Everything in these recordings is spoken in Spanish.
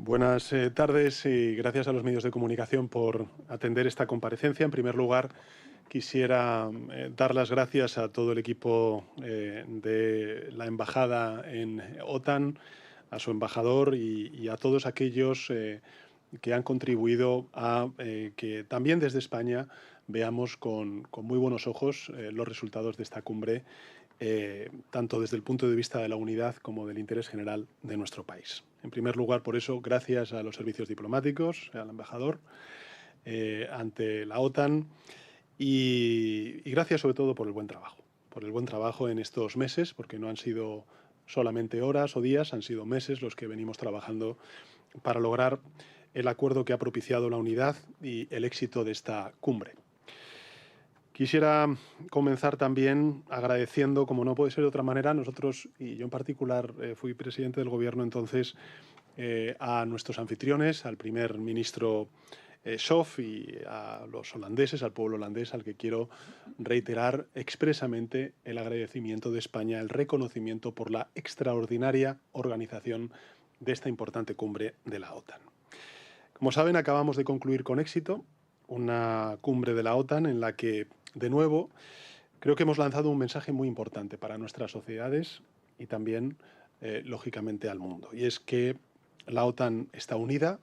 Buenas tardes y gracias a los medios de comunicación por atender esta comparecencia. En primer lugar, quisiera dar las gracias a todo el equipo de la embajada en OTAN, a su embajador y a todos aquellos que han contribuido a que también desde España veamos con muy buenos ojos los resultados de esta cumbre, tanto desde el punto de vista de la unidad como del interés general de nuestro país. En primer lugar, por eso, gracias a los servicios diplomáticos, al embajador, ante la OTAN y gracias sobre todo por el buen trabajo en estos meses, porque no han sido solamente horas o días, han sido meses los que venimos trabajando para lograr el acuerdo que ha propiciado la unidad y el éxito de esta cumbre. Quisiera comenzar también agradeciendo, como no puede ser de otra manera, nosotros, y yo en particular fui presidente del gobierno entonces, a nuestros anfitriones, al primer ministro Schoff y a los holandeses, al pueblo holandés, al que quiero reiterar expresamente el agradecimiento de España, el reconocimiento por la extraordinaria organización de esta importante cumbre de la OTAN. Como saben, acabamos de concluir con éxito una cumbre de la OTAN en la que, de nuevo, creo que hemos lanzado un mensaje muy importante para nuestras sociedades y también, lógicamente, al mundo. Y es que la OTAN está unida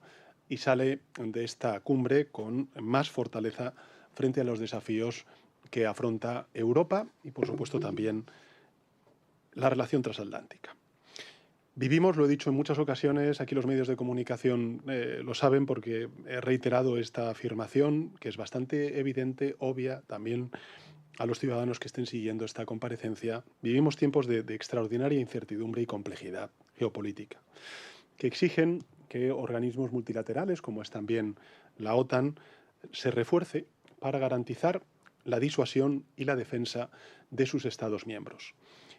y sale de esta cumbre con más fortaleza frente a los desafíos que afronta Europa y, por supuesto, también la relación transatlántica. Vivimos, lo he dicho en muchas ocasiones, aquí los medios de comunicación lo saben porque he reiterado esta afirmación, que es bastante evidente, obvia, también a los ciudadanos que estén siguiendo esta comparecencia. Vivimos tiempos de extraordinaria incertidumbre y complejidad geopolítica, que exigen que organismos multilaterales, como es también la OTAN, se refuerce para garantizar la disuasión y la defensa de sus Estados miembros.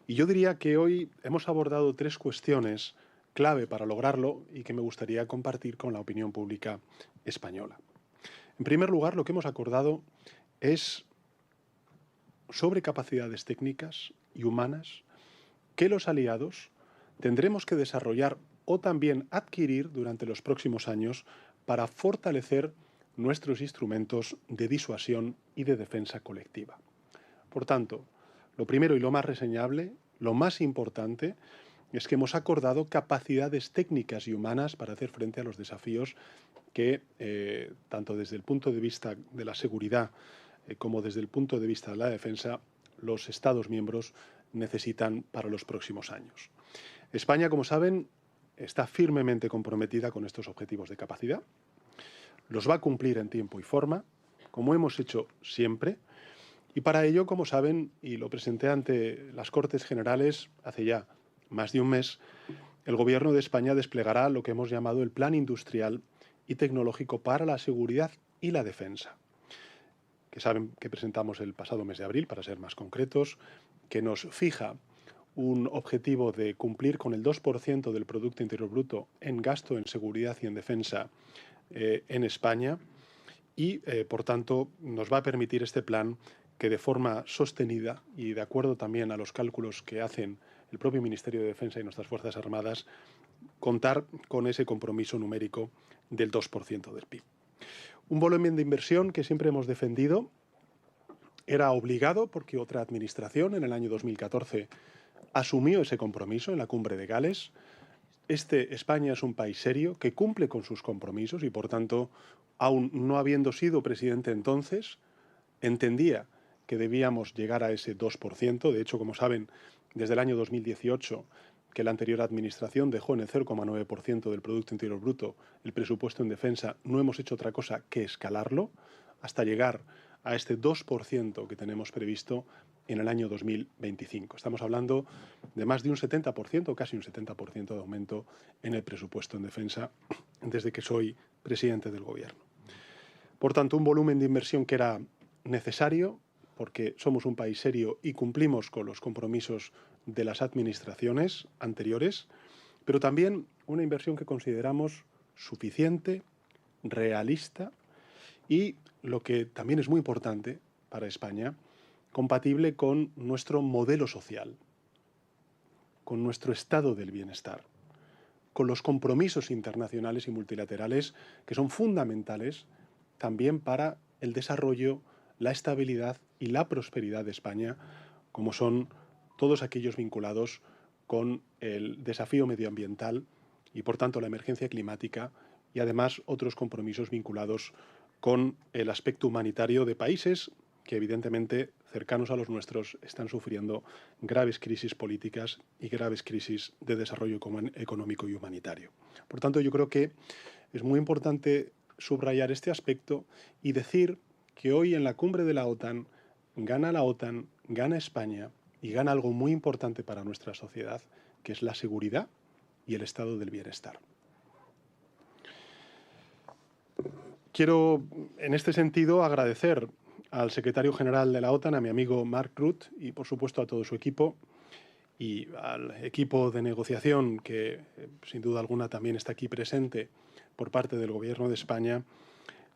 Y yo diría que hoy hemos abordado tres cuestiones clave para lograrlo y que me gustaría compartir con la opinión pública española. En primer lugar, lo que hemos acordado es sobre capacidades técnicas y humanas que los aliados tendremos que desarrollar o también adquirir durante los próximos años para fortalecer nuestros instrumentos de disuasión y de defensa colectiva. Por tanto, lo primero y lo más reseñable, lo más importante, es que hemos acordado capacidades técnicas y humanas para hacer frente a los desafíos que, tanto desde el punto de vista de la seguridad como desde el punto de vista de la defensa, los Estados miembros necesitan para los próximos años. España, como saben, está firmemente comprometida con estos objetivos de capacidad. Los va a cumplir en tiempo y forma, como hemos hecho siempre. Y para ello, como saben, y lo presenté ante las Cortes Generales hace ya más de un mes, el Gobierno de España desplegará lo que hemos llamado el Plan Industrial y Tecnológico para la Seguridad y la Defensa, que saben que presentamos el pasado mes de abril, para ser más concretos, que nos fija un objetivo de cumplir con el 2% del Producto Interior Bruto en gasto en seguridad y en defensa en España y, por tanto, nos va a permitir este plan que de forma sostenida y de acuerdo también a los cálculos que hacen el propio Ministerio de Defensa y nuestras Fuerzas Armadas, contar con ese compromiso numérico del 2% del PIB. Un volumen de inversión que siempre hemos defendido, era obligado porque otra administración en el año 2014 asumió ese compromiso en la Cumbre de Gales. España es un país serio que cumple con sus compromisos y, por tanto, aun no habiendo sido presidente entonces, entendía que debíamos llegar a ese 2%. De hecho, como saben, desde el año 2018, que la anterior administración dejó en el 0,9% del Producto Interior Bruto el presupuesto en defensa, no hemos hecho otra cosa que escalarlo hasta llegar a este 2% que tenemos previsto en el año 2025. Estamos hablando de más de un 70%, casi un 70% de aumento en el presupuesto en defensa desde que soy presidente del Gobierno. Por tanto, un volumen de inversión que era necesario, porque somos un país serio y cumplimos con los compromisos de las administraciones anteriores, pero también una inversión que consideramos suficiente, realista y, lo que también es muy importante para España, compatible con nuestro modelo social, con nuestro estado del bienestar, con los compromisos internacionales y multilaterales que son fundamentales también para el desarrollo, la estabilidad y la prosperidad de España, como son todos aquellos vinculados con el desafío medioambiental y, por tanto, la emergencia climática, y además otros compromisos vinculados con el aspecto humanitario de países que, evidentemente, cercanos a los nuestros, están sufriendo graves crisis políticas y graves crisis de desarrollo económico y humanitario. Por tanto, yo creo que es muy importante subrayar este aspecto y decir que hoy en la cumbre de la OTAN, gana España y gana algo muy importante para nuestra sociedad, que es la seguridad y el estado del bienestar. Quiero, en este sentido, agradecer al secretario general de la OTAN, a mi amigo Mark Rutte, y por supuesto a todo su equipo, y al equipo de negociación que, sin duda alguna, también está aquí presente por parte del Gobierno de España.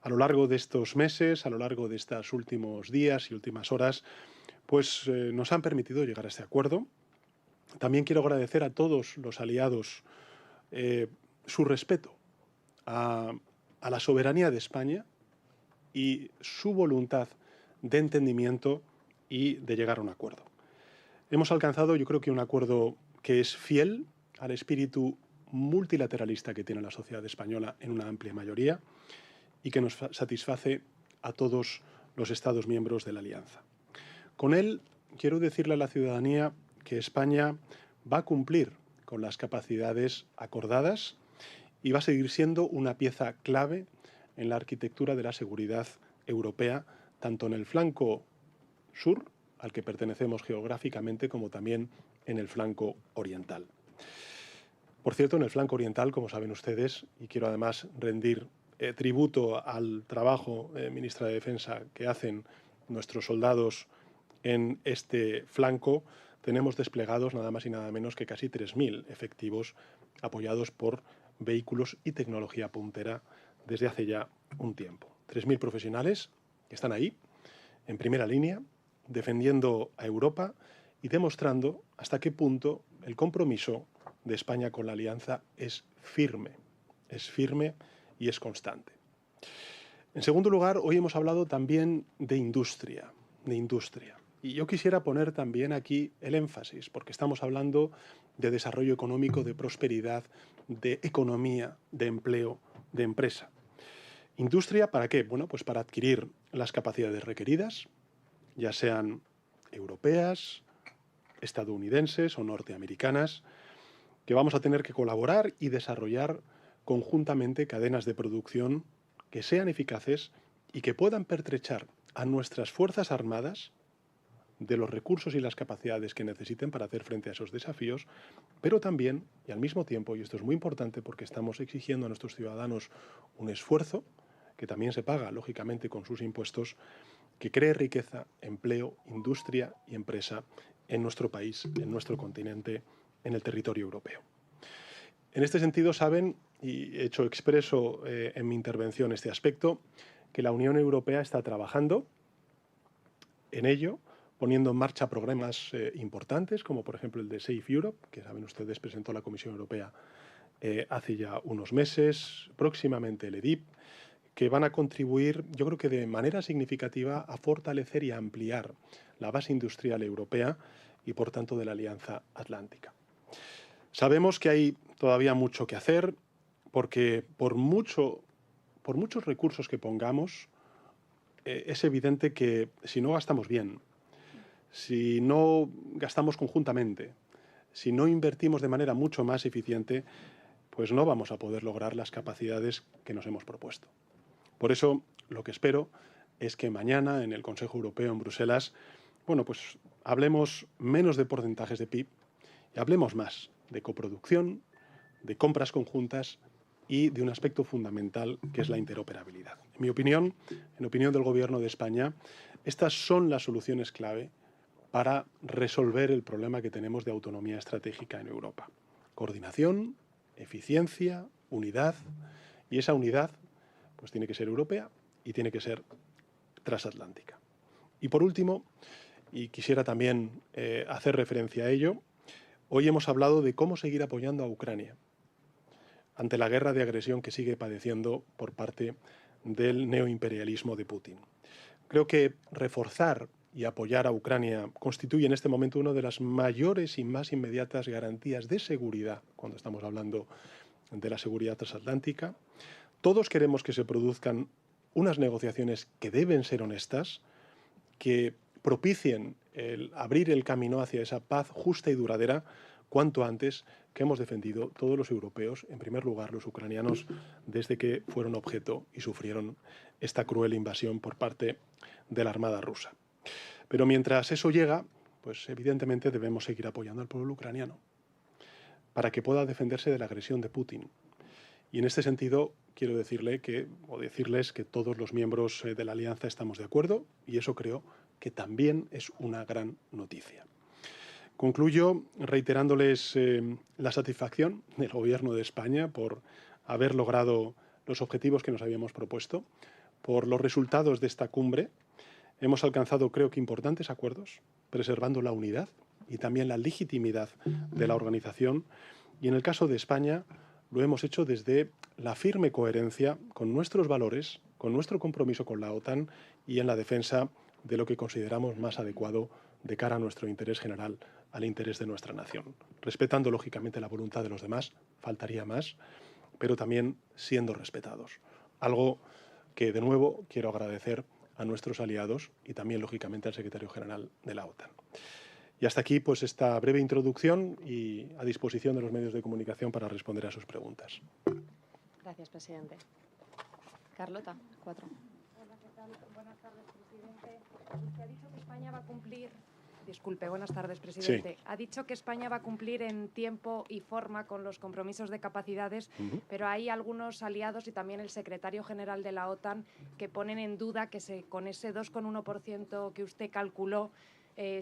A lo largo de estos meses, a lo largo de estos últimos días y últimas horas, pues nos han permitido llegar a este acuerdo. También quiero agradecer a todos los aliados su respeto a la soberanía de España y su voluntad de entendimiento y de llegar a un acuerdo. Hemos alcanzado, yo creo que un acuerdo que es fiel al espíritu multilateralista que tiene la sociedad española en una amplia mayoría y que nos satisface a todos los Estados miembros de la Alianza. Con él quiero decirle a la ciudadanía que España va a cumplir con las capacidades acordadas y va a seguir siendo una pieza clave en la arquitectura de la seguridad europea, tanto en el flanco sur, al que pertenecemos geográficamente, como también en el flanco oriental. Por cierto, en el flanco oriental, como saben ustedes, y quiero además rendir tributo al trabajo, ministra de Defensa, que hacen nuestros soldados en este flanco, tenemos desplegados nada más y nada menos que casi 3.000 efectivos apoyados por vehículos y tecnología puntera desde hace ya un tiempo. 3.000 profesionales que están ahí, en primera línea, defendiendo a Europa y demostrando hasta qué punto el compromiso de España con la Alianza es firme y es constante. En segundo lugar, hoy hemos hablado también de industria. Y yo quisiera poner también aquí el énfasis, porque estamos hablando de desarrollo económico, de prosperidad, de economía, de empleo, de empresa. ¿Industria para qué? Bueno, pues para adquirir las capacidades requeridas, ya sean europeas, estadounidenses o norteamericanas, que vamos a tener que colaborar y desarrollar conjuntamente cadenas de producción que sean eficaces y que puedan pertrechar a nuestras Fuerzas Armadas de los recursos y las capacidades que necesiten para hacer frente a esos desafíos, pero también, y al mismo tiempo, y esto es muy importante porque estamos exigiendo a nuestros ciudadanos un esfuerzo, que también se paga, lógicamente, con sus impuestos, que cree riqueza, empleo, industria y empresa en nuestro país, en nuestro continente, en el territorio europeo. En este sentido, saben, y he hecho expreso en mi intervención este aspecto, que la Unión Europea está trabajando en ello, poniendo en marcha programas importantes, como por ejemplo el de Safe Europe, que saben ustedes presentó la Comisión Europea hace ya unos meses, próximamente el EDIP, que van a contribuir, yo creo que de manera significativa, a fortalecer y a ampliar la base industrial europea y, por tanto, de la Alianza Atlántica. Sabemos que hay todavía mucho que hacer, porque por muchos recursos que pongamos, es evidente que si no gastamos bien, si no gastamos conjuntamente, si no invertimos de manera mucho más eficiente, pues no vamos a poder lograr las capacidades que nos hemos propuesto. Por eso, lo que espero es que mañana, en el Consejo Europeo en Bruselas, bueno, pues hablemos menos de porcentajes de PIB y hablemos más de coproducción, de compras conjuntas y de un aspecto fundamental que es la interoperabilidad. En mi opinión, en opinión del Gobierno de España, estas son las soluciones clave para resolver el problema que tenemos de autonomía estratégica en Europa. Coordinación, eficiencia, unidad, y esa unidad pues tiene que ser europea y tiene que ser transatlántica. Y por último, y quisiera también hacer referencia a ello, hoy hemos hablado de cómo seguir apoyando a Ucrania. ante la guerra de agresión que sigue padeciendo por parte del neoimperialismo de Putin. Creo que reforzar y apoyar a Ucrania constituye en este momento una de las mayores y más inmediatas garantías de seguridad cuando estamos hablando de la seguridad transatlántica. Todos queremos que se produzcan unas negociaciones que deben ser honestas, que propicien abrir el camino hacia esa paz justa y duradera cuanto antes, que hemos defendido todos los europeos, en primer lugar los ucranianos, desde que fueron objeto y sufrieron esta cruel invasión por parte de la Armada rusa. Pero mientras eso llega, pues evidentemente debemos seguir apoyando al pueblo ucraniano para que pueda defenderse de la agresión de Putin. Y en este sentido quiero decirles que todos los miembros de la Alianza estamos de acuerdo, y eso creo que también es una gran noticia. Concluyo reiterándoles la satisfacción del Gobierno de España por haber logrado los objetivos que nos habíamos propuesto, por los resultados de esta cumbre. Hemos alcanzado, creo que, importantes acuerdos, preservando la unidad y también la legitimidad de la organización. Y en el caso de España, lo hemos hecho desde la firme coherencia con nuestros valores, con nuestro compromiso con la OTAN y en la defensa de lo que consideramos más adecuado de cara a nuestro interés general, al interés de nuestra nación. Respetando, lógicamente, la voluntad de los demás, faltaría más, pero también siendo respetados. Algo que, de nuevo, quiero agradecer a nuestros aliados y también, lógicamente, al secretario general de la OTAN. Y hasta aquí, pues, esta breve introducción y a disposición de los medios de comunicación para responder a sus preguntas. Gracias, presidente. Carlota, 4. Hola, ¿qué tal? Buenas tardes, presidente. Usted ha dicho que España va a cumplir... Disculpe, buenas tardes, presidente. Sí. Ha dicho que España va a cumplir en tiempo y forma con los compromisos de capacidades, pero hay algunos aliados y también el secretario general de la OTAN que ponen en duda que con ese 2,1% que usted calculó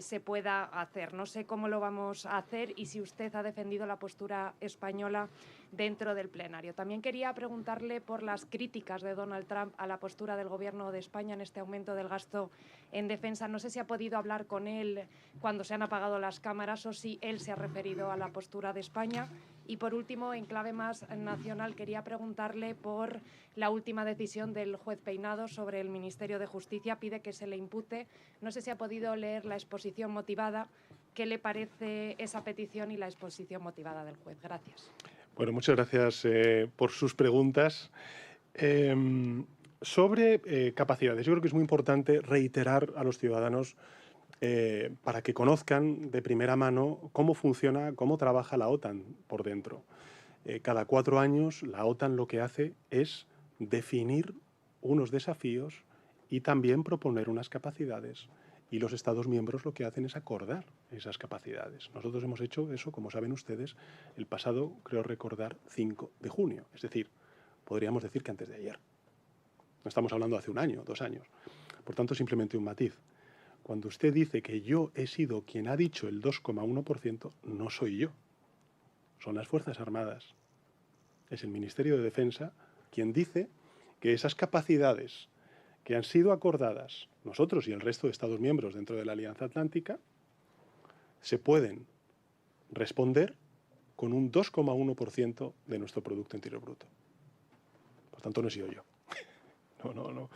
se pueda hacer. No sé cómo lo vamos a hacer y si usted ha defendido la postura española dentro del plenario. También quería preguntarle por las críticas de Donald Trump a la postura del Gobierno de España en este aumento del gasto en defensa. No sé si ha podido hablar con él cuando se han apagado las cámaras o si él se ha referido a la postura de España. Y por último, en clave más nacional, quería preguntarle por la última decisión del juez Peinado sobre el Ministerio de Justicia. Pide que se le impute. No sé si ha podido leer la exposición motivada. ¿Qué le parece esa petición y la exposición motivada del juez? Gracias. Bueno, muchas gracias por sus preguntas. Sobre capacidades, yo creo que es muy importante reiterar a los ciudadanos para que conozcan de primera mano cómo funciona, cómo trabaja la OTAN por dentro. Cada 4 años la OTAN lo que hace es definir unos desafíos y también proponer unas capacidades. Y los Estados miembros lo que hacen es acordar esas capacidades. Nosotros hemos hecho eso, como saben ustedes, el pasado, creo recordar, 5 de junio. Es decir, podríamos decir que antes de ayer. No estamos hablando de hace 1 año, 2 años. Por tanto, simplemente un matiz. Cuando usted dice que yo he sido quien ha dicho el 2,1%, no soy yo. Son las Fuerzas Armadas. Es el Ministerio de Defensa quien dice que esas capacidades que han sido acordadas, nosotros y el resto de Estados miembros dentro de la Alianza Atlántica, se pueden responder con un 2,1% de nuestro Producto Interior Bruto. Por tanto, no he sido yo. No.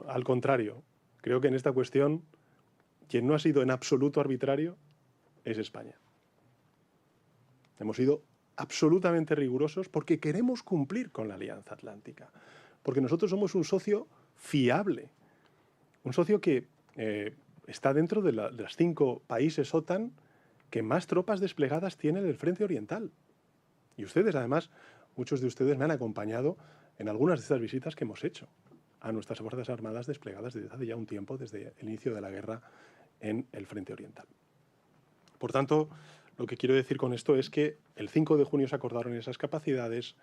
Al contrario, creo que en esta cuestión quien no ha sido en absoluto arbitrario es España. Hemos sido absolutamente rigurosos porque queremos cumplir con la Alianza Atlántica, porque nosotros somos un socio fiable, un socio que está dentro de los 5 países OTAN que más tropas desplegadas tiene en el frente oriental. Y ustedes, además, muchos de ustedes me han acompañado en algunas de estas visitas que hemos hecho a nuestras Fuerzas Armadas desplegadas desde hace ya un tiempo, desde el inicio de la guerra en el frente oriental. Por tanto, lo que quiero decir con esto es que el 5 de junio se acordaron esas capacidades.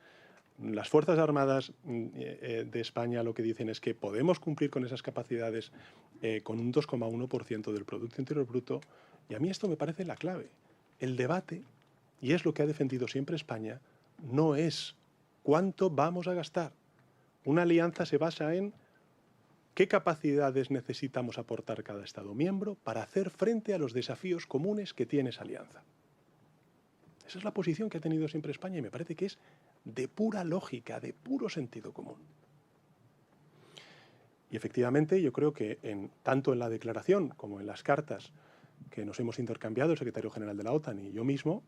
Las Fuerzas Armadas de España lo que dicen es que podemos cumplir con esas capacidades con un 2,1% del Producto Interior Bruto, y a mí esto me parece la clave. El debate, y es lo que ha defendido siempre España, no es cuánto vamos a gastar. Una alianza se basa en qué capacidades necesitamos aportar cada Estado miembro para hacer frente a los desafíos comunes que tiene esa alianza. Esa es la posición que ha tenido siempre España y me parece que es de pura lógica, de puro sentido común. Y efectivamente yo creo que tanto en la declaración como en las cartas que nos hemos intercambiado el secretario general de la OTAN y yo mismo,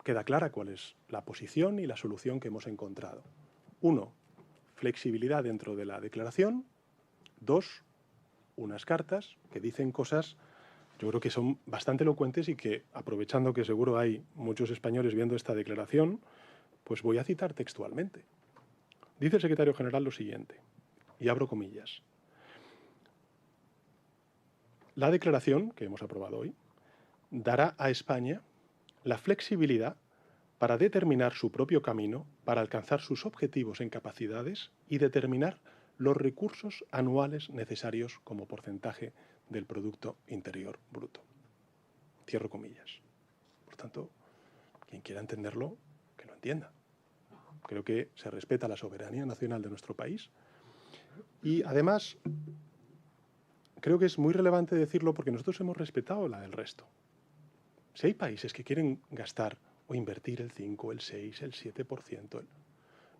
queda clara cuál es la posición y la solución que hemos encontrado. 1, flexibilidad dentro de la declaración. 2, unas cartas que dicen cosas, yo creo que son bastante elocuentes y que, aprovechando que seguro hay muchos españoles viendo esta declaración, pues voy a citar textualmente. Dice el secretario general lo siguiente, y abro comillas. La declaración que hemos aprobado hoy dará a España la flexibilidad para determinar su propio camino, para alcanzar sus objetivos en capacidades y determinar los recursos anuales necesarios como porcentaje del Producto Interior Bruto. Cierro comillas. Por tanto, quien quiera entenderlo, que lo entienda. Creo que se respeta la soberanía nacional de nuestro país y, además, creo que es muy relevante decirlo porque nosotros hemos respetado la del resto. Si hay países que quieren gastar o invertir el 5, el 6, el 7%,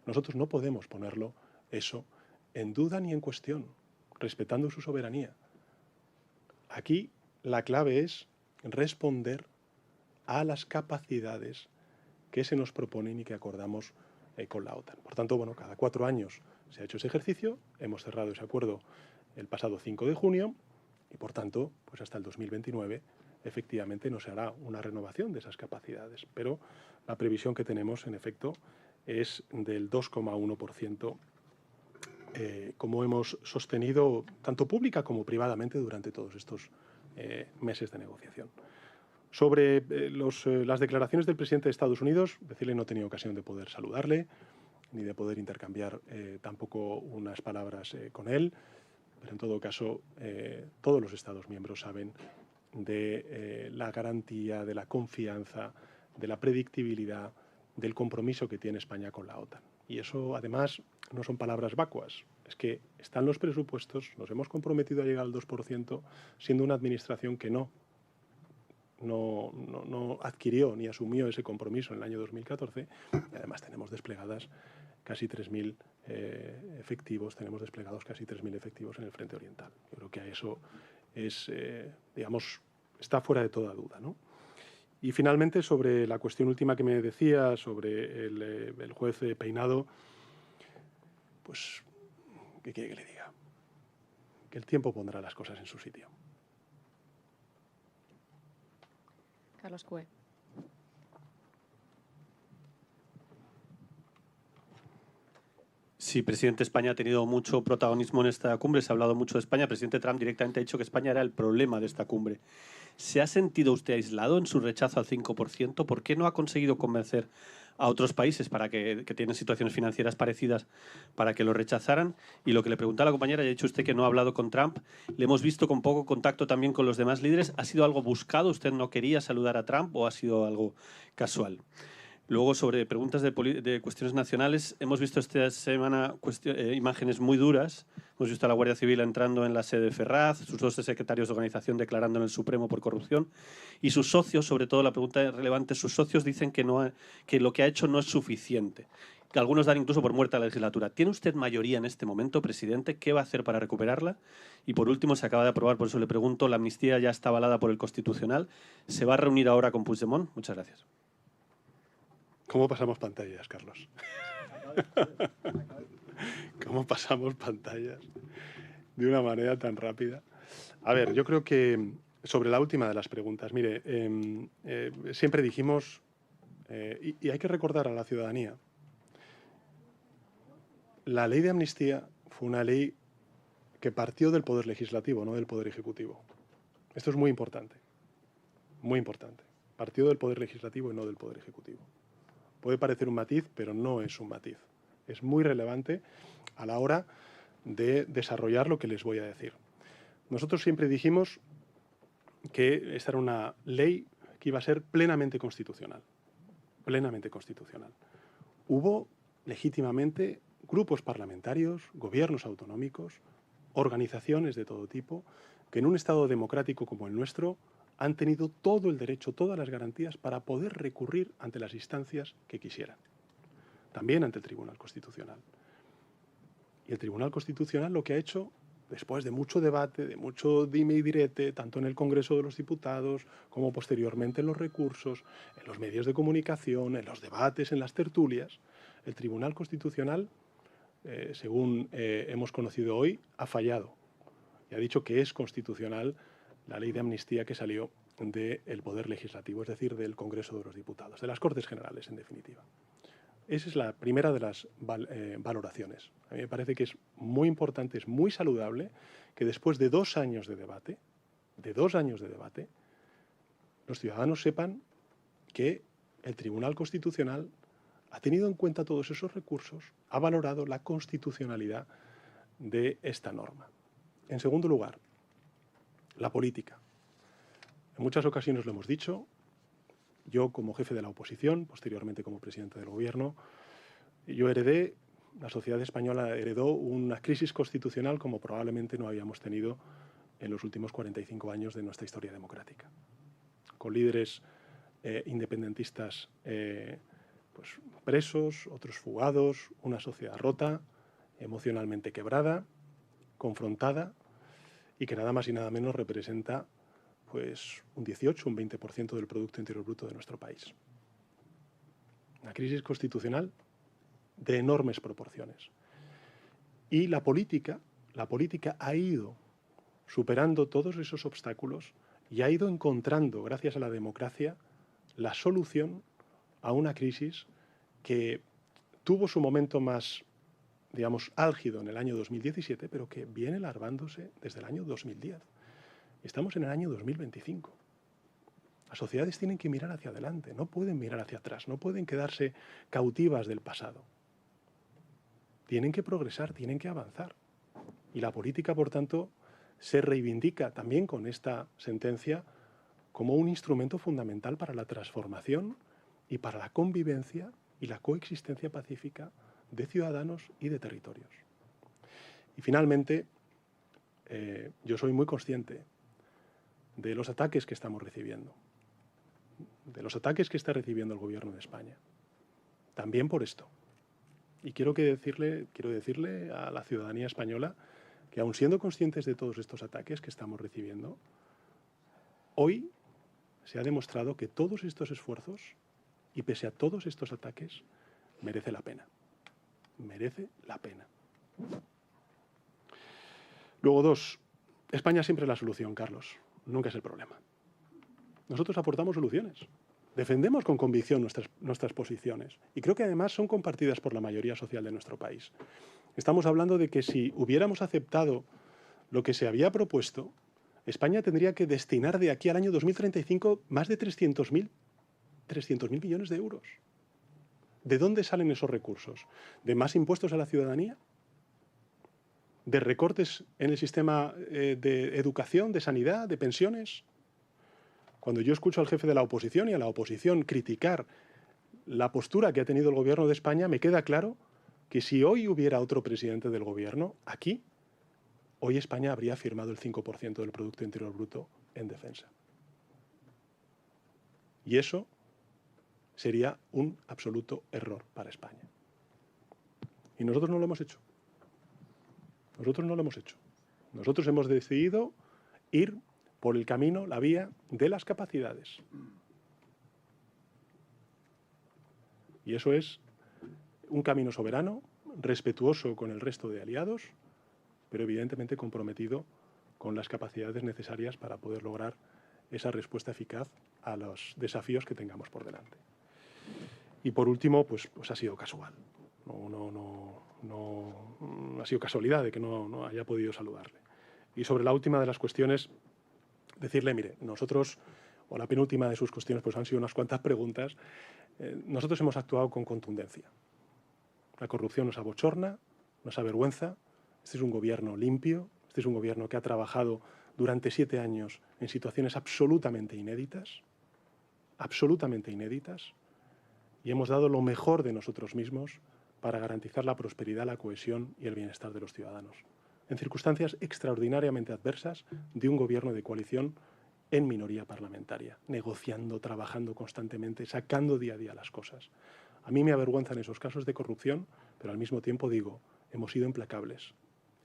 nosotros no podemos ponerlo eso en duda ni en cuestión, respetando su soberanía. Aquí la clave es responder a las capacidades que se nos proponen y que acordamos con la OTAN. Por tanto, bueno, cada 4 años se ha hecho ese ejercicio, hemos cerrado ese acuerdo el pasado 5 de junio y, por tanto, pues hasta el 2029 efectivamente no se hará una renovación de esas capacidades, pero la previsión que tenemos, en efecto, es del 2,1%, como hemos sostenido tanto pública como privadamente durante todos estos meses de negociación. Sobre las declaraciones del presidente de Estados Unidos, decirle no he tenido ocasión de poder saludarle, ni de poder intercambiar tampoco unas palabras con él, pero en todo caso todos los Estados miembros saben de la garantía, de la confianza, de la predictibilidad, del compromiso que tiene España con la OTAN. Y eso, además, no son palabras vacuas. Es que están los presupuestos, nos hemos comprometido a llegar al 2%, siendo una administración que no adquirió ni asumió ese compromiso en el año 2014. Y además tenemos desplegadas casi 3.000 efectivos, tenemos desplegados casi 3.000 efectivos en el frente oriental. Yo creo que a eso es, digamos, está fuera de toda duda, ¿no? Y finalmente, sobre la cuestión última que me decía, sobre el juez Peinado, pues, ¿qué quiere que le diga? Que el tiempo pondrá las cosas en su sitio. Carlos Cue. Sí, presidente, España ha tenido mucho protagonismo en esta cumbre, se ha hablado mucho de España. El presidente Trump directamente ha dicho que España era el problema de esta cumbre. ¿Se ha sentido usted aislado en su rechazo al 5%? ¿Por qué no ha conseguido convencer a otros países para que tienen situaciones financieras parecidas para que lo rechazaran? Y lo que le preguntaba a la compañera, ya ha dicho usted que no ha hablado con Trump, le hemos visto con poco contacto también con los demás líderes. ¿Ha sido algo buscado? ¿Usted no quería saludar a Trump o ha sido algo casual? Luego, sobre preguntas de cuestiones nacionales, hemos visto esta semana imágenes muy duras. Hemos visto a la Guardia Civil entrando en la sede de Ferraz, sus 2 secretarios de organización declarando en el Supremo por corrupción y sus socios, sobre todo la pregunta relevante, sus socios dicen que lo que ha hecho no es suficiente, que algunos dan incluso por muerta la legislatura. ¿Tiene usted mayoría en este momento, presidente? ¿Qué va a hacer para recuperarla? Y por último, se acaba de aprobar, por eso le pregunto, la amnistía ya está avalada por el Constitucional. ¿Se va a reunir ahora con Puigdemont? Muchas gracias. ¿Cómo pasamos pantallas, Carlos? ¿Cómo pasamos pantallas de una manera tan rápida? A ver, yo creo que sobre la última de las preguntas, mire, siempre dijimos, y hay que recordar a la ciudadanía, la ley de amnistía fue una ley que partió del Poder Legislativo, no del Poder Ejecutivo. Esto es muy importante, muy importante. Partió del Poder Legislativo y no del Poder Ejecutivo. Puede parecer un matiz, pero no es un matiz. Es muy relevante a la hora de desarrollar lo que les voy a decir. Nosotros siempre dijimos que esta era una ley que iba a ser plenamente constitucional. Plenamente constitucional. Hubo legítimamente grupos parlamentarios, gobiernos autonómicos, organizaciones de todo tipo, que en un Estado democrático como el nuestro han tenido todo el derecho, todas las garantías para poder recurrir ante las instancias que quisieran. también ante el Tribunal Constitucional. Y el Tribunal Constitucional lo que ha hecho, después de mucho debate, de mucho dime y direte, tanto en el Congreso de los Diputados como posteriormente en los recursos, en los medios de comunicación, en los debates, en las tertulias, el Tribunal Constitucional, según hemos conocido hoy, ha fallado y ha dicho que es constitucional la ley de amnistía que salió del Poder Legislativo, es decir, del Congreso de los Diputados, de las Cortes Generales, en definitiva. Esa es la primera de las valoraciones. A mí me parece que es muy importante, es muy saludable que después de 2 años de debate, los ciudadanos sepan que el Tribunal Constitucional ha tenido en cuenta todos esos recursos, ha valorado la constitucionalidad de esta norma. En segundo lugar, la política. En muchas ocasiones lo hemos dicho, yo como jefe de la oposición, posteriormente como presidente del gobierno, la sociedad española heredó una crisis constitucional como probablemente no habíamos tenido en los últimos 45 años de nuestra historia democrática. Con líderes independentistas pues, presos, otros fugados, una sociedad rota, emocionalmente quebrada, confrontada y que nada más y nada menos representa pues, un 18, un 20% del Producto Interior Bruto de nuestro país. Una crisis constitucional de enormes proporciones. Y la política ha ido superando todos esos obstáculos y ha ido encontrando, gracias a la democracia, la solución a una crisis que tuvo su momento más, digamos, álgido en el año 2017, pero que viene larvándose desde el año 2010. Estamos en el año 2025. Las sociedades tienen que mirar hacia adelante, no pueden mirar hacia atrás, no pueden quedarse cautivas del pasado. Tienen que progresar, tienen que avanzar. Y la política, por tanto, se reivindica también con esta sentencia como un instrumento fundamental para la transformación y para la convivencia y la coexistencia pacífica de ciudadanos y de territorios. Y finalmente, yo soy muy consciente de los ataques que estamos recibiendo, de los ataques que está recibiendo el Gobierno de España, también por esto. Y quiero decirle a la ciudadanía española que, aun siendo conscientes de todos estos ataques que estamos recibiendo, hoy se ha demostrado que todos estos esfuerzos, y pese a todos estos ataques, merece la pena. Merece la pena. Luego, 2. España siempre es la solución, Carlos. Nunca es el problema. Nosotros aportamos soluciones. Defendemos con convicción nuestras posiciones. Y creo que además son compartidas por la mayoría social de nuestro país. Estamos hablando de que si hubiéramos aceptado lo que se había propuesto, España tendría que destinar de aquí al año 2035 más de 300.000 millones de euros. ¿De dónde salen esos recursos? ¿De más impuestos a la ciudadanía? ¿De recortes en el sistema de educación, de sanidad, de pensiones? Cuando yo escucho al jefe de la oposición y a la oposición criticar la postura que ha tenido el Gobierno de España, me queda claro que si hoy hubiera otro presidente del Gobierno, aquí, hoy España habría firmado el 5% del Producto Interior Bruto en defensa. Y eso sería un absoluto error para España. Y nosotros no lo hemos hecho. Nosotros no lo hemos hecho. Nosotros hemos decidido ir por el camino, la vía de las capacidades. Y eso es un camino soberano, respetuoso con el resto de aliados, pero evidentemente comprometido con las capacidades necesarias para poder lograr esa respuesta eficaz a los desafíos que tengamos por delante. Y por último, pues ha sido casual. No ha sido casualidad de que no haya podido saludarle. Y sobre la última de las cuestiones, decirle, mire, nosotros, o la penúltima de sus cuestiones, pues han sido unas cuantas preguntas, nosotros hemos actuado con contundencia. La corrupción nos abochorna, nos avergüenza. Este es un gobierno limpio, este es un gobierno que ha trabajado durante 7 años en situaciones absolutamente inéditas, y hemos dado lo mejor de nosotros mismos para garantizar la prosperidad, la cohesión y el bienestar de los ciudadanos, en circunstancias extraordinariamente adversas de un gobierno de coalición en minoría parlamentaria, negociando, trabajando constantemente, sacando día a día las cosas. A mí me avergüenzan esos casos de corrupción, pero al mismo tiempo digo, hemos sido implacables,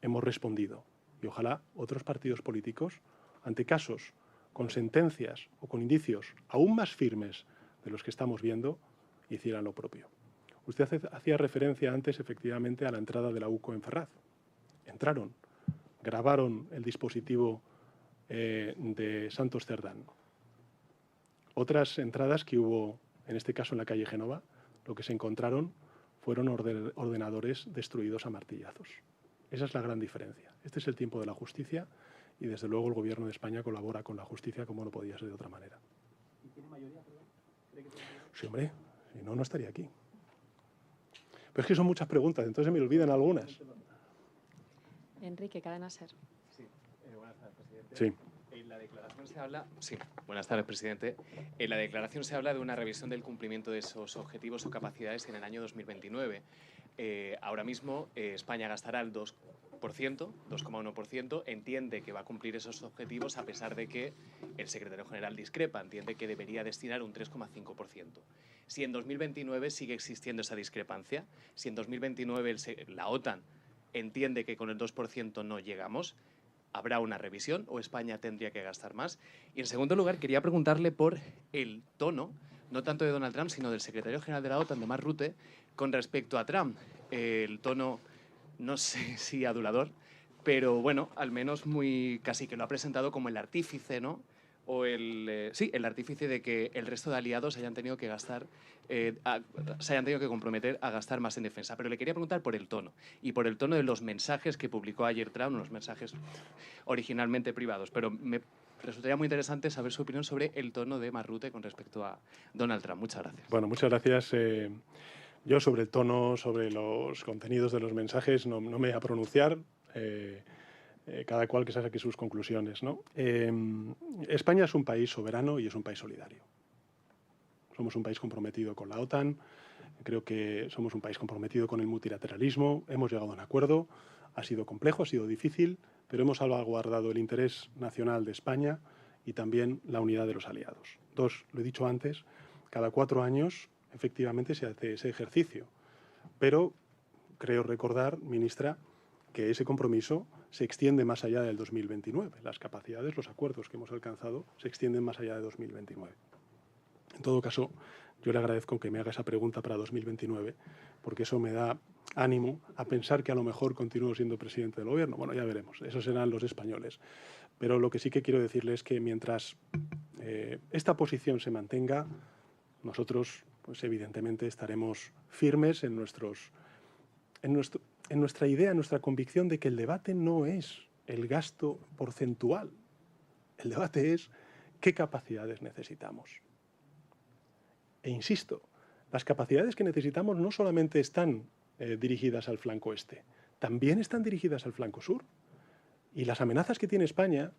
hemos respondido. Y ojalá otros partidos políticos, ante casos con sentencias o con indicios aún más firmes de los que estamos viendo, hicieran lo propio. Usted hacía referencia antes, efectivamente, a la entrada de la UCO en Ferraz. Entraron, grabaron el dispositivo de Santos Cerdán. Otras entradas que hubo, en este caso en la calle Génova, lo que se encontraron fueron ordenadores destruidos a martillazos. Esa es la gran diferencia. Este es el tiempo de la justicia y, desde luego, el Gobierno de España colabora con la justicia como no podía ser de otra manera. ¿Y tiene mayoría, perdón? Sí, hombre, si no, no estaría aquí. Pero es que son muchas preguntas, entonces me olvidan algunas. Enrique, Cadena SER. Sí, buenas tardes, presidente. Sí. En la declaración se habla... Sí, buenas tardes, presidente. En la declaración se habla de una revisión del cumplimiento de esos objetivos o capacidades en el año 2029. Ahora mismo España gastará el 2,1%, entiende que va a cumplir esos objetivos a pesar de que el secretario general discrepa, entiende que debería destinar un 3,5%. Si en 2029 sigue existiendo esa discrepancia, si en 2029 la OTAN entiende que con el 2% no llegamos, ¿habrá una revisión o España tendría que gastar más? Y en segundo lugar, quería preguntarle por el tono, no tanto de Donald Trump, sino del secretario general de la OTAN, de Mark Rutte, con respecto a Trump. El tono, no sé si adulador, pero bueno, al menos muy casi que lo ha presentado como el artífice, ¿no? O el artífice de que el resto de aliados hayan tenido que gastar, se hayan tenido que comprometer a gastar más en defensa. Pero le quería preguntar por el tono y por el tono de los mensajes que publicó ayer Trump, unos mensajes originalmente privados. Pero me resultaría muy interesante saber su opinión sobre el tono de Mark Rutte con respecto a Donald Trump. Muchas gracias. Bueno, muchas gracias. Yo sobre el tono, sobre los contenidos de los mensajes, no me voy a pronunciar. Cada cual que saque sus conclusiones, ¿no? España es un país soberano y es un país solidario. Somos un país comprometido con la OTAN, creo que somos un país comprometido con el multilateralismo, hemos llegado a un acuerdo, ha sido complejo, ha sido difícil, pero hemos salvaguardado el interés nacional de España y también la unidad de los aliados. Dos, lo he dicho antes, cada 4 años efectivamente se hace ese ejercicio, pero creo recordar, ministra, que ese compromiso se extiende más allá del 2029. Las capacidades, los acuerdos que hemos alcanzado se extienden más allá de 2029. En todo caso, yo le agradezco que me haga esa pregunta para 2029, porque eso me da ánimo a pensar que a lo mejor continúo siendo presidente del Gobierno. Bueno, ya veremos, esos serán los españoles. Pero lo que sí que quiero decirle es que mientras esta posición se mantenga, nosotros, pues evidentemente, estaremos firmes en nuestra idea, en nuestra convicción de que el debate no es el gasto porcentual. El debate es qué capacidades necesitamos. E insisto, las capacidades que necesitamos no solamente están dirigidas al flanco este, también están dirigidas al flanco sur. Y las amenazas que tiene España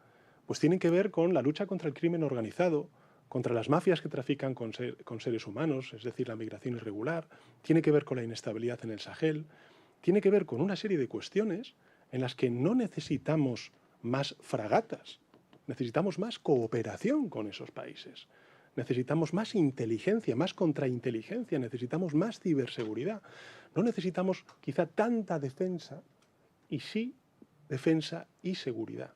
pues tienen que ver con la lucha contra el crimen organizado, contra las mafias que trafican con seres humanos, es decir, la migración irregular, tiene que ver con la inestabilidad en el Sahel, tiene que ver con una serie de cuestiones en las que no necesitamos más fragatas, necesitamos más cooperación con esos países, necesitamos más inteligencia, más contrainteligencia, necesitamos más ciberseguridad. No necesitamos quizá tanta defensa, y sí defensa y seguridad.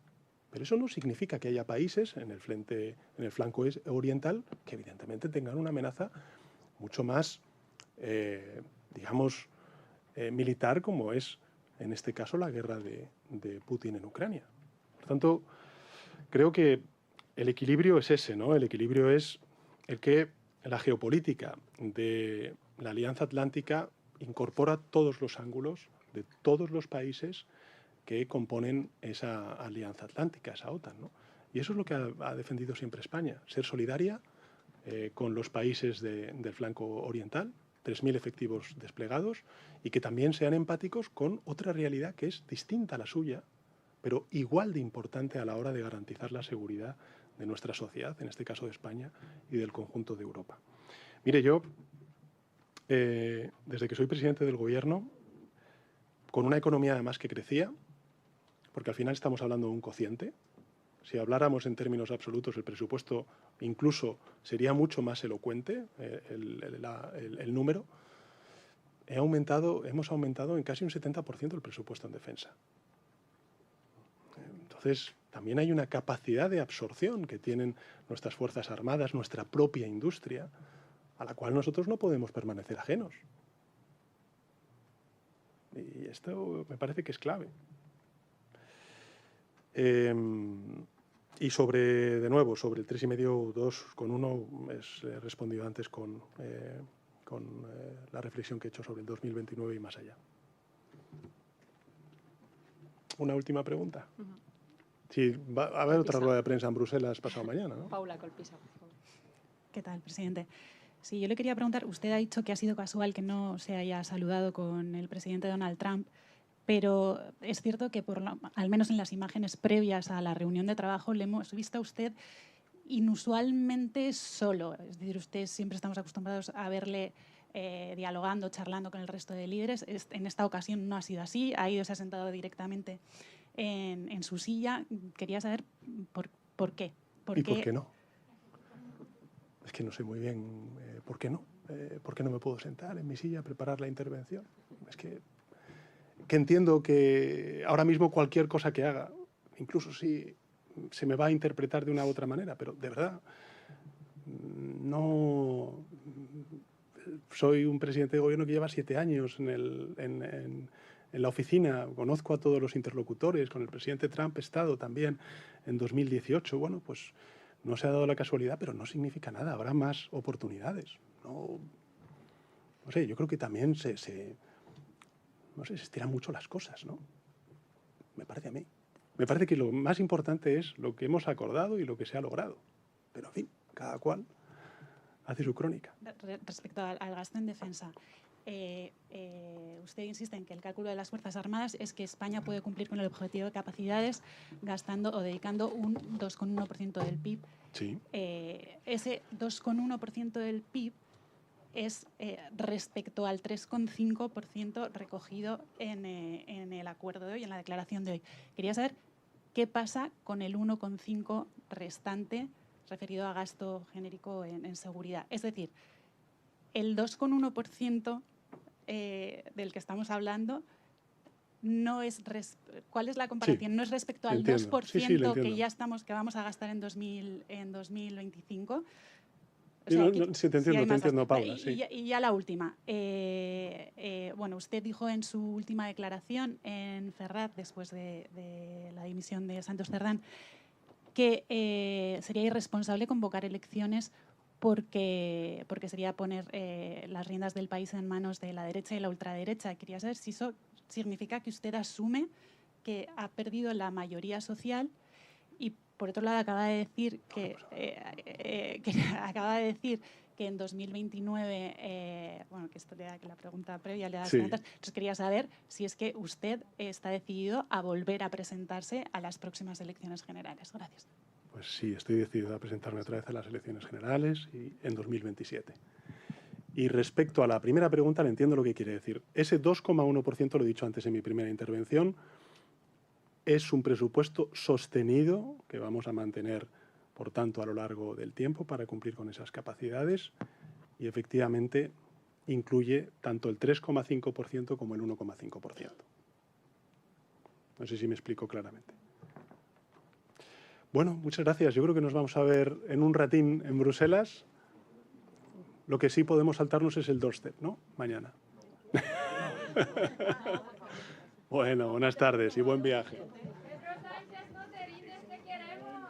Pero eso no significa que haya países en el flanco oriental que evidentemente tengan una amenaza mucho más, militar, como es en este caso la guerra de Putin en Ucrania. Por tanto, creo que el equilibrio es ese, ¿no? El equilibrio es el que la geopolítica de la Alianza Atlántica incorpora todos los ángulos de todos los países que componen esa Alianza Atlántica, esa OTAN, ¿no? Y eso es lo que ha defendido siempre España, ser solidaria con los países del flanco oriental, 3.000 efectivos desplegados, y que también sean empáticos con otra realidad que es distinta a la suya, pero igual de importante a la hora de garantizar la seguridad de nuestra sociedad, en este caso de España y del conjunto de Europa. Mire, yo, desde que soy presidente del Gobierno, con una economía además que crecía, porque al final estamos hablando de un cociente. Si habláramos en términos absolutos, el presupuesto incluso sería mucho más elocuente, el número, hemos aumentado en casi un 70% el presupuesto en defensa. Entonces, también hay una capacidad de absorción que tienen nuestras Fuerzas Armadas, nuestra propia industria, a la cual nosotros no podemos permanecer ajenos. Y esto me parece que es clave. Y de nuevo, sobre el 3,5, 2,1, he respondido antes con la reflexión que he hecho sobre el 2029 y más allá. Una última pregunta. Sí, va a haber otra rueda de prensa en Bruselas pasado mañana, ¿no? Paula Colpisa, por favor. ¿Qué tal, presidente? Sí, yo le quería preguntar, usted ha dicho que ha sido casual que no se haya saludado con el presidente Donald Trump, pero es cierto que al menos en las imágenes previas a la reunión de trabajo le hemos visto a usted inusualmente solo. Es decir, usted siempre estamos acostumbrados a verle dialogando, charlando con el resto de líderes. En esta ocasión no ha sido así, se ha sentado directamente en su silla. Quería saber por qué. ¿Y por qué no? Es que no sé muy bien por qué no. ¿Por qué no me puedo sentar en mi silla a preparar la intervención? Es que entiendo que ahora mismo cualquier cosa que haga, incluso si se me va a interpretar de una u otra manera, pero de verdad, no... Soy un presidente de gobierno que lleva 7 años en la oficina, conozco a todos los interlocutores, con el presidente Trump he estado también en 2018. Bueno, pues no se ha dado la casualidad, pero no significa nada, habrá más oportunidades. No sé, yo creo que también se estiran mucho las cosas, ¿no? Me parece a mí. Me parece que lo más importante es lo que hemos acordado y lo que se ha logrado. Pero, en fin, cada cual hace su crónica. Respecto al gasto en defensa, usted insiste en que el cálculo de las Fuerzas Armadas es que España puede cumplir con el objetivo de capacidades gastando o dedicando un 2,1% del PIB. Sí. Ese 2,1% del PIB es respecto al 3,5% recogido en el acuerdo de hoy, en la declaración de hoy. Quería saber qué pasa con el 1,5% restante referido a gasto genérico en seguridad. Es decir, el 2,1% del que estamos hablando no es... ¿Cuál es la comparación? Sí, no es respecto al entiendo. 2% Sí, que vamos a gastar en 2025. O Sí, sea, sí, te entiendo, Paula. Sí. Y ya la última. Bueno, usted dijo en su última declaración en Ferraz, después de la dimisión de Santos Cerdán, que sería irresponsable convocar elecciones porque sería poner las riendas del país en manos de la derecha y la ultraderecha. Quería saber si eso significa que usted asume que ha perdido la mayoría social y, por otro lado, acaba de decir que en 2029, bueno, que esto le da que la pregunta previa le da Sí. preguntas. Entonces quería saber si es que usted está decidido a volver a presentarse a las próximas elecciones generales. Gracias. Pues sí, estoy decidido a presentarme otra vez a las elecciones generales y en 2027. Y respecto a la primera pregunta, le entiendo lo que quiere decir. Ese 2,1%, lo he dicho antes en mi primera intervención, es un presupuesto sostenido que vamos a mantener, por tanto, a lo largo del tiempo para cumplir con esas capacidades y, efectivamente, incluye tanto el 3,5% como el 1,5%. No sé si me explico claramente. Bueno, muchas gracias. Yo creo que nos vamos a ver en un ratín en Bruselas. Lo que sí podemos saltarnos es el doorstep, ¿no? Mañana. Bueno, buenas tardes y buen viaje. Pedro Sánchez, no te rindes, te queremos.